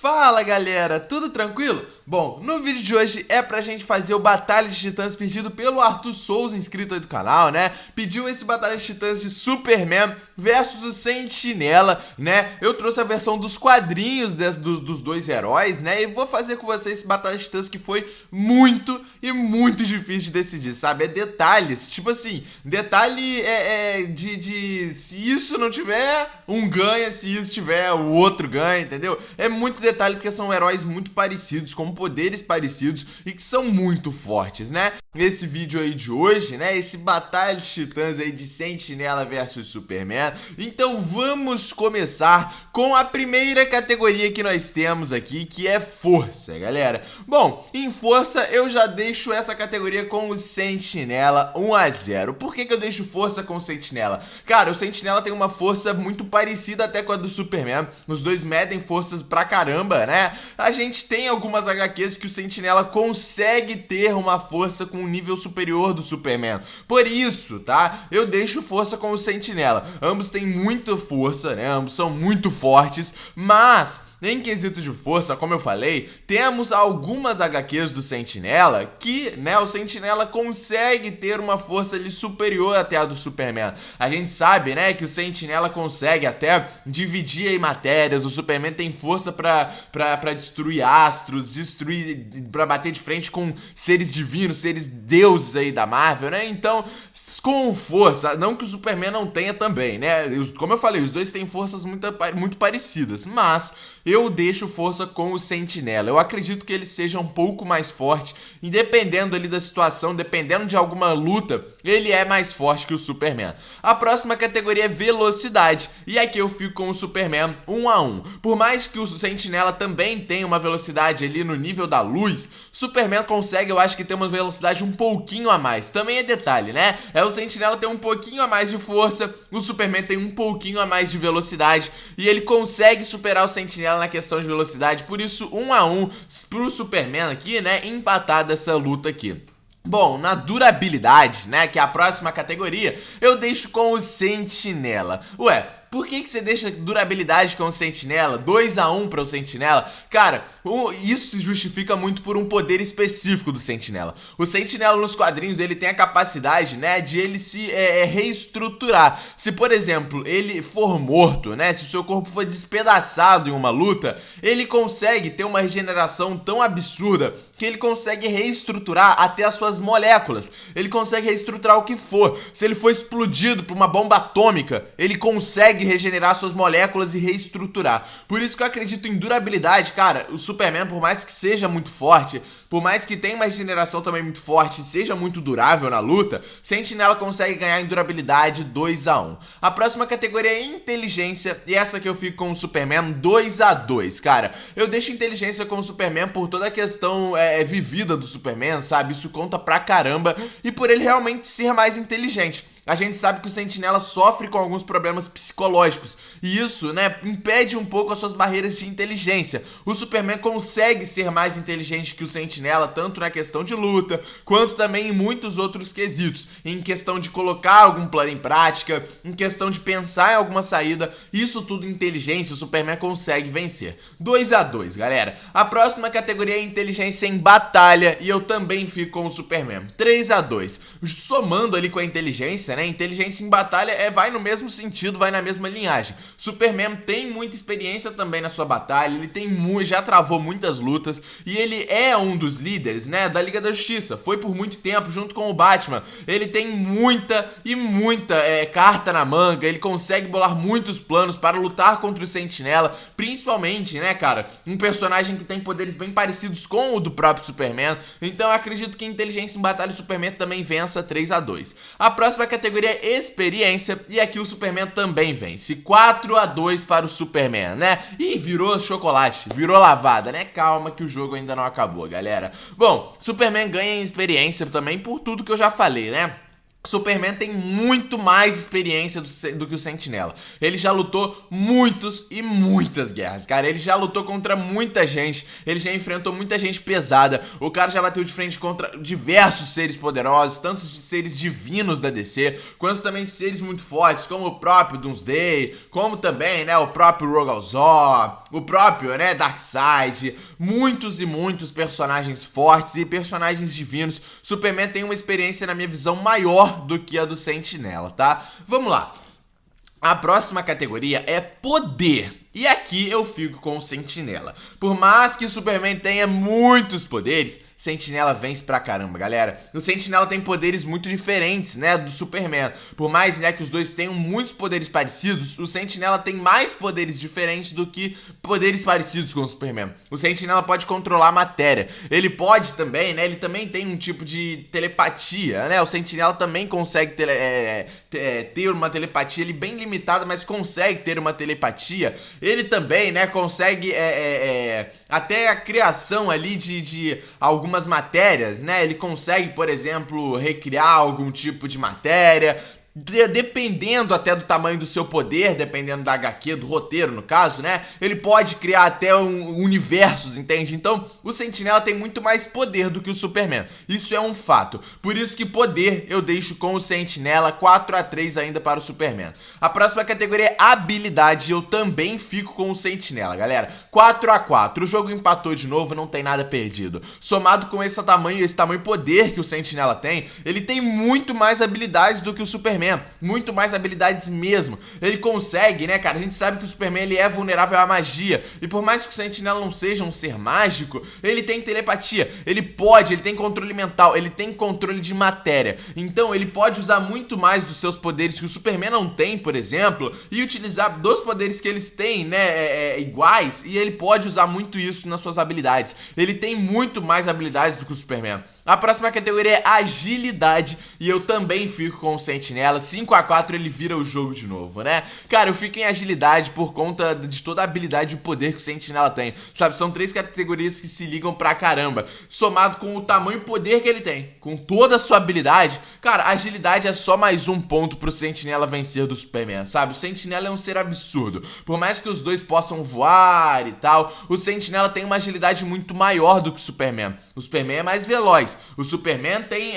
Fala galera, tudo tranquilo? Bom, no vídeo de hoje é pra gente fazer o Batalha de Titãs pedido pelo Arthur Souza, inscrito aí do canal, né? Pediu esse Batalha de Titãs de Superman versus o Sentinela, né? Eu trouxe a versão dos quadrinhos dos dois heróis, né? E vou fazer com vocês esse Batalha de Titãs que foi muito difícil de decidir, sabe? É detalhes, tipo assim, detalhe de se isso não tiver, um ganha, se isso tiver, o outro ganha, entendeu? É muito detalhe porque são heróis muito parecidos, com poderes parecidos e que são muito fortes, né? Esse vídeo aí de hoje, né? Esse Batalha de Titãs aí de Sentinela versus Superman. Então vamos começar com a primeira categoria que nós temos aqui, que é força, galera. Bom, em força eu já deixo essa categoria com o Sentinela 1-0. Por que eu deixo força com o Sentinela? Cara, o Sentinela tem uma força muito parecida até com a do Superman. Os dois medem forças pra caramba, né? A gente tem algumas HQs que o Sentinela consegue ter uma força com um nível superior do Superman. Por isso, tá? Eu deixo força com o Sentinela. Ambos têm muita força, né? Ambos são muito fortes, mas em quesito de força, como eu falei, temos algumas HQs do Sentinela que, né, o Sentinela consegue ter uma força ali superior até a do Superman. A gente sabe, né, que o Sentinela consegue até dividir aí matérias, o Superman tem força pra destruir astros, pra bater de frente com seres divinos, seres deuses aí da Marvel, né? Então, com força, não que o Superman não tenha também, né? Como eu falei, os dois têm forças muito parecidas, mas eu deixo força com o Sentinela. Eu acredito que ele seja um pouco mais forte, e dependendo ali da situação, dependendo de alguma luta, ele é mais forte que o Superman. A próxima categoria é velocidade, e aqui eu fico com o Superman 1-1. Por mais que o Sentinela também tenha uma velocidade ali no nível da luz, Superman consegue, eu acho que ter uma velocidade um pouquinho a mais. Também é detalhe, né? O Sentinela tem um pouquinho a mais de força, o Superman tem um pouquinho a mais de velocidade, e ele consegue superar o Sentinela na questão de velocidade, por isso 1-1 pro Superman aqui, né, empatado essa luta aqui. Bom, na durabilidade, né, que é a próxima categoria, eu deixo com o Sentinela. Ué, por que você deixa durabilidade com o Sentinela? 2-1 para o Sentinela? Cara, isso se justifica muito por um poder específico do Sentinela. O Sentinela nos quadrinhos, ele tem a capacidade, né, de ele se reestruturar. Se, por exemplo, ele for morto, né, se o seu corpo for despedaçado em uma luta, ele consegue ter uma regeneração tão absurda que ele consegue reestruturar até as suas moléculas. Ele consegue reestruturar o que for. Se ele for explodido por uma bomba atômica, ele consegue regenerar suas moléculas e reestruturar. Por isso que eu acredito em durabilidade, cara. O Superman, por mais que seja muito forte, por mais que tenha uma regeneração também muito forte e seja muito durável na luta, Sentinela consegue ganhar em durabilidade 2-1. A próxima categoria é inteligência, e essa que eu fico com o Superman 2-2, cara. Eu deixo inteligência com o Superman por toda a questão vivida do Superman, sabe? Isso conta pra caramba, e por ele realmente ser mais inteligente. A gente sabe que o Sentinela sofre com alguns problemas psicológicos, e isso, né, impede um pouco as suas barreiras de inteligência. O Superman consegue ser mais inteligente que o Sentinela, tanto na questão de luta, quanto também em muitos outros quesitos. Em questão de colocar algum plano em prática, em questão de pensar em alguma saída, isso tudo inteligência, o Superman consegue vencer. 2-2, galera. A próxima categoria é inteligência em batalha, e eu também fico com o Superman. 3-2. Somando ali com a inteligência, né? Inteligência em batalha vai no mesmo sentido, vai na mesma linhagem. Superman tem muita experiência também na sua batalha, ele tem já travou muitas lutas, e ele é um dos líderes, né, da Liga da Justiça. Foi por muito tempo junto com o Batman. Ele tem muita carta na manga, ele consegue bolar muitos planos para lutar contra o Sentinela, principalmente, né, cara, um personagem que tem poderes bem parecidos com o do próprio Superman. Então eu acredito que inteligência em batalha o Superman também vença 3-2. A próxima categoria é experiência, e aqui o Superman também vence. 4-2 para o Superman, né? E virou chocolate, virou lavada, né? Calma que o jogo ainda não acabou, galera. Bom, Superman ganha em experiência também por tudo que eu já falei, né? Superman tem muito mais experiência do que o Sentinela. Ele já lutou muitos e muitas guerras, cara. Ele já lutou contra muita gente. Ele já enfrentou muita gente pesada. O cara já bateu de frente contra diversos seres poderosos, tanto de seres divinos da DC, quanto também seres muito fortes, como o próprio Doomsday, como também, né, o próprio Rogol Zor, o próprio, né, Darkseid. Muitos e muitos personagens fortes e personagens divinos. Superman tem uma experiência, na minha visão, maior do que a do Sentinela, tá? Vamos lá. A próxima categoria é poder. E aqui eu fico com o Sentinela. Por mais que o Superman tenha muitos poderes, Sentinela vence pra caramba, galera. O Sentinela tem poderes muito diferentes, né, do Superman. Por mais, né, que os dois tenham muitos poderes parecidos, o Sentinela tem mais poderes diferentes do que poderes parecidos com o Superman. O Sentinela pode controlar a matéria. Ele pode também, né, ele também tem um tipo de telepatia, né. O Sentinela também consegue ter uma telepatia ele bem limitada, mas consegue ter uma telepatia. Ele também, né, consegue até a criação ali de algumas matérias, né? Ele consegue, por exemplo, recriar algum tipo de matéria, dependendo até do tamanho do seu poder, dependendo da HQ, do roteiro no caso, né? Ele pode criar até universos, entende? Então, o Sentinela tem muito mais poder do que o Superman. Isso é um fato. Por isso que poder eu deixo com o Sentinela, 4-3 ainda para o Superman. A próxima categoria é habilidade, eu também fico com o Sentinela, galera. 4-4, o jogo empatou de novo, não tem nada perdido. Somado com esse tamanho poder que o Sentinela tem, ele tem muito mais habilidades do que o Superman. Muito mais habilidades mesmo. Ele consegue, né, cara? A gente sabe que o Superman ele é vulnerável à magia. E por mais que o Sentinela não seja um ser mágico, ele tem telepatia. Ele tem controle mental. Ele tem controle de matéria. Então ele pode usar muito mais dos seus poderes que o Superman não tem, por exemplo, e utilizar dos poderes que eles têm, né, iguais. E ele pode usar muito isso nas suas habilidades. Ele tem muito mais habilidades do que o Superman. A próxima categoria é agilidade, e eu também fico com o Sentinela. 5-4 ele vira o jogo de novo, né? Cara, eu fico em agilidade por conta de toda a habilidade e o poder que o Sentinela tem, sabe? São 3 categorias que se ligam pra caramba, somado com o tamanho e poder que ele tem, com toda a sua habilidade. Cara, agilidade é só mais um ponto pro Sentinela vencer do Superman, sabe? O Sentinela é um ser absurdo. Por mais que os dois possam voar e tal, o Sentinela tem uma agilidade muito maior do que o Superman. O Superman é mais veloz. O Superman tem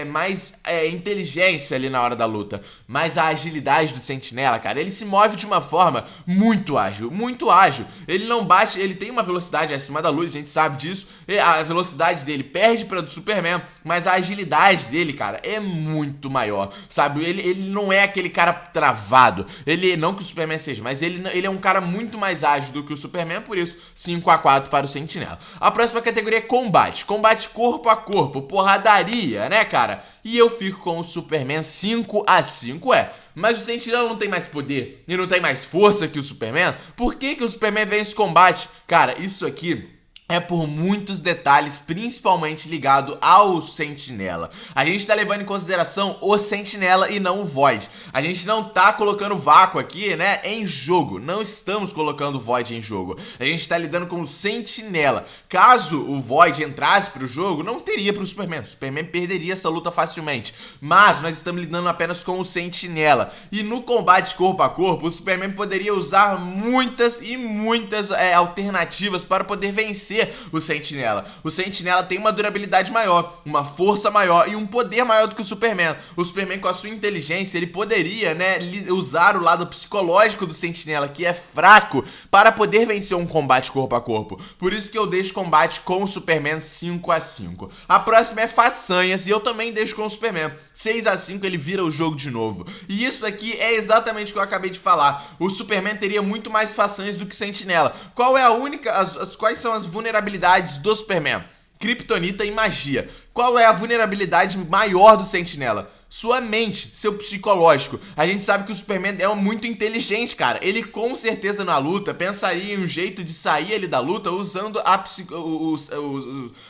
mais inteligência ali na hora da luta. Mas a agilidade do Sentinela, cara, ele se move de uma forma muito ágil, muito ágil. Ele não bate, ele tem uma velocidade acima da luz, a gente sabe disso. A velocidade dele perde para do Superman, mas a agilidade dele, cara, é muito maior, sabe? Ele não é aquele cara travado. Ele, não que o Superman seja, mas ele é um cara muito mais ágil do que o Superman, por isso 5-4 para o Sentinela. A próxima categoria é combate. Combate corpo a corpo, porradaria, né, cara? E eu fico com o Superman 5-5, Mas o Sentinela não tem mais poder e não tem mais força que o Superman? Por que o Superman vence combate? Cara, isso aqui é por muitos detalhes, principalmente ligado ao Sentinela. A gente tá levando em consideração o Sentinela e não o Void. A gente não tá colocando o vácuo aqui, né, em jogo. Não estamos colocando o Void em jogo. A gente tá lidando com o Sentinela. Caso o Void entrasse pro jogo, não teria pro Superman. O Superman perderia essa luta facilmente. Mas nós estamos lidando apenas com o Sentinela. E no combate corpo a corpo, o Superman poderia usar muitas e muitas alternativas para poder vencer o Sentinela. O Sentinela tem uma durabilidade maior, uma força maior e um poder maior do que o Superman. O Superman, com a sua inteligência, ele poderia, né, usar o lado psicológico do Sentinela, que é fraco, para poder vencer um combate corpo a corpo. Por isso que eu deixo combate com o Superman 5-5. A próxima é façanhas e eu também deixo com o Superman. 6-5 ele vira o jogo de novo. E isso aqui é exatamente o que eu acabei de falar. O Superman teria muito mais façanhas do que o Sentinela. Qual é a única, quais são as vulnerabilidades do Superman? Kryptonita e magia. Qual é a vulnerabilidade maior do Sentinela? Sua mente, seu psicológico. A gente sabe que o Superman é muito inteligente, cara. Ele com certeza na luta pensaria em um jeito de sair ele da luta usando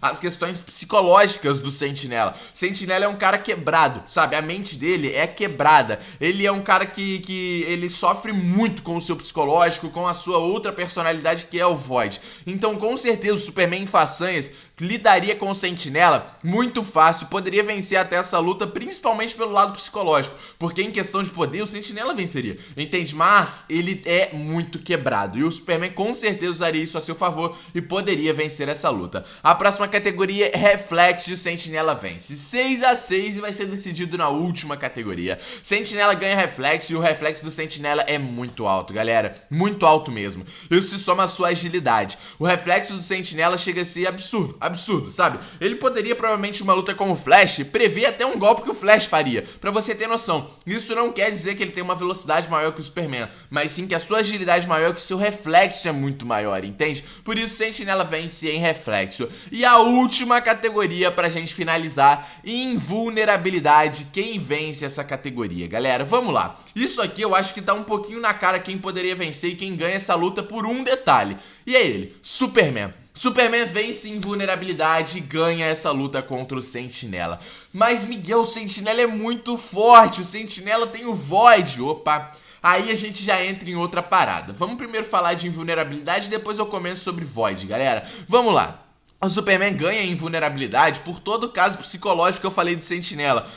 as questões psicológicas do Sentinela. O Sentinela é um cara quebrado, sabe? A mente dele é quebrada. Ele é um cara que ele sofre muito com o seu psicológico, com a sua outra personalidade que é o Void. Então com certeza o Superman em façanhas lidaria com o Sentinela muito fácil, poderia vencer até essa luta, principalmente principalmente pelo lado psicológico, porque em questão de poder o Sentinela venceria, entende? Mas ele é muito quebrado e o Superman com certeza usaria isso a seu favor e poderia vencer essa luta. A próxima categoria é Reflexo e o Sentinela vence 6-6 e vai ser decidido na última categoria. Sentinela ganha Reflexo e o reflexo do Sentinela é muito alto, galera, muito alto mesmo. Isso se soma à sua agilidade. O reflexo do Sentinela chega a ser absurdo, sabe? Ele poderia provavelmente uma luta com o Flash prever até um golpe que o Flash faria, pra você ter noção. Isso não quer dizer que ele tem uma velocidade maior que o Superman, mas sim que a sua agilidade maior, que o seu reflexo é muito maior, entende? Por isso Sentinela vence em reflexo. E a última categoria pra gente finalizar, invulnerabilidade. Quem vence essa categoria, galera? Vamos lá. Isso aqui eu acho que tá um pouquinho na cara quem poderia vencer e quem ganha essa luta por um detalhe. E é ele, Superman. Superman vence invulnerabilidade e ganha essa luta contra o Sentinela. Mas, Miguel, o Sentinela é muito forte, o Sentinela tem o Void. Opa, aí a gente já entra em outra parada. Vamos primeiro falar de invulnerabilidade e depois eu comento sobre Void, galera. Vamos lá. O Superman ganha invulnerabilidade por todo o caso psicológico que eu falei do Sentinela.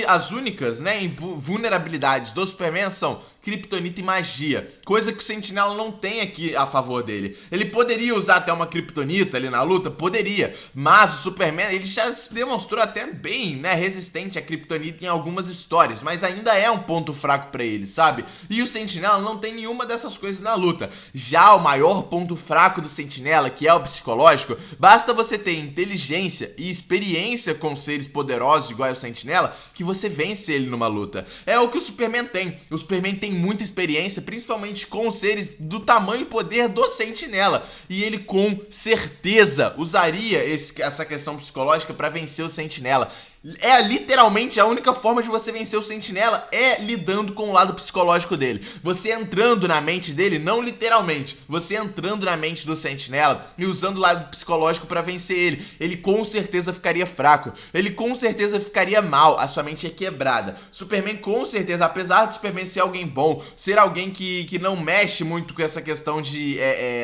As únicas, né, vulnerabilidades do Superman são Kryptonita e magia, coisa que o Sentinela não tem aqui a favor dele. Ele poderia usar até uma Kryptonita ali na luta? Poderia, mas o Superman, ele já se demonstrou até bem, né, resistente à Kryptonita em algumas histórias, mas ainda é um ponto fraco pra ele, sabe? E o Sentinela não tem nenhuma dessas coisas na luta. Já o maior ponto fraco do Sentinela, que é o psicológico, basta você ter inteligência e experiência com seres poderosos igual ao Sentinela, que você vence ele numa luta. É o que o Superman tem. O Superman tem muita experiência, principalmente com seres do tamanho e poder do Sentinela. E ele com certeza usaria essa questão psicológica para vencer o Sentinela. É literalmente a única forma de você vencer o Sentinela é lidando com o lado psicológico dele. Você entrando na mente dele, não literalmente, você entrando na mente do Sentinela e usando o lado psicológico pra vencer ele. Ele com certeza ficaria fraco, ele com certeza ficaria mal, a sua mente é quebrada. Superman com certeza, apesar de Superman ser alguém bom, ser alguém que não mexe muito com essa questão de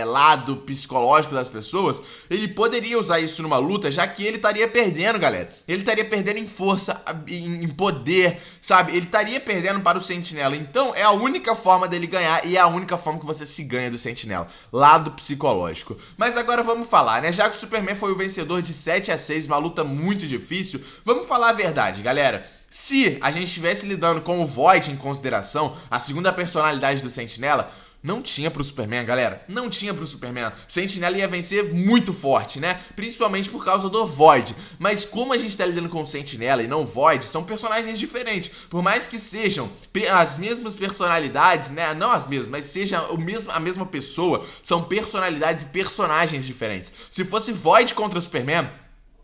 lado psicológico das pessoas, ele poderia usar isso numa luta, já que ele estaria perdendo, galera. Ele estaria perdendo em força, em poder, sabe? Ele estaria perdendo para o Sentinela. Então é a única forma dele ganhar e é a única forma que você se ganha do Sentinela, lado psicológico. Mas agora vamos falar, né? Já que o Superman foi o vencedor de 7-6, uma luta muito difícil, vamos falar a verdade, galera. Se a gente estivesse lidando com o Void em consideração, a segunda personalidade do Sentinela, não tinha pro Superman, galera. Não tinha pro Superman. Sentinela ia vencer muito forte, né? Principalmente por causa do Void. Mas como a gente tá lidando com o Sentinela e não o Void, são personagens diferentes. Por mais que sejam as mesmas personalidades, né? Não as mesmas, mas seja a mesma pessoa, são personalidades e personagens diferentes. Se fosse Void contra o Superman,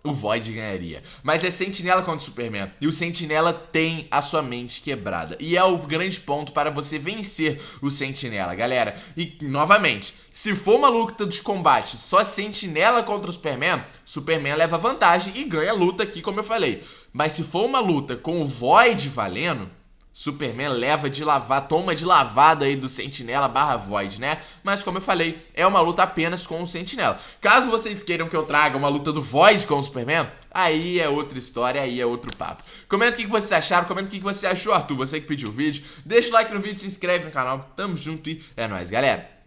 o Void ganharia. Mas é Sentinela contra o Superman. E o Sentinela tem a sua mente quebrada. E é o grande ponto para você vencer o Sentinela, galera. E, novamente, se for uma luta de combate só Sentinela contra o Superman, Superman leva vantagem e ganha a luta aqui, como eu falei. Mas se for uma luta com o Void valendo, Superman toma de lavada aí do Sentinela / Void, né? Mas como eu falei, é uma luta apenas com o Sentinela. Caso vocês queiram que eu traga uma luta do Void com o Superman, aí é outra história, aí é outro papo. Comenta o que vocês acharam, comenta o que você achou, Arthur, você que pediu o vídeo. Deixa o like no vídeo, se inscreve no canal. Tamo junto e é nóis, galera.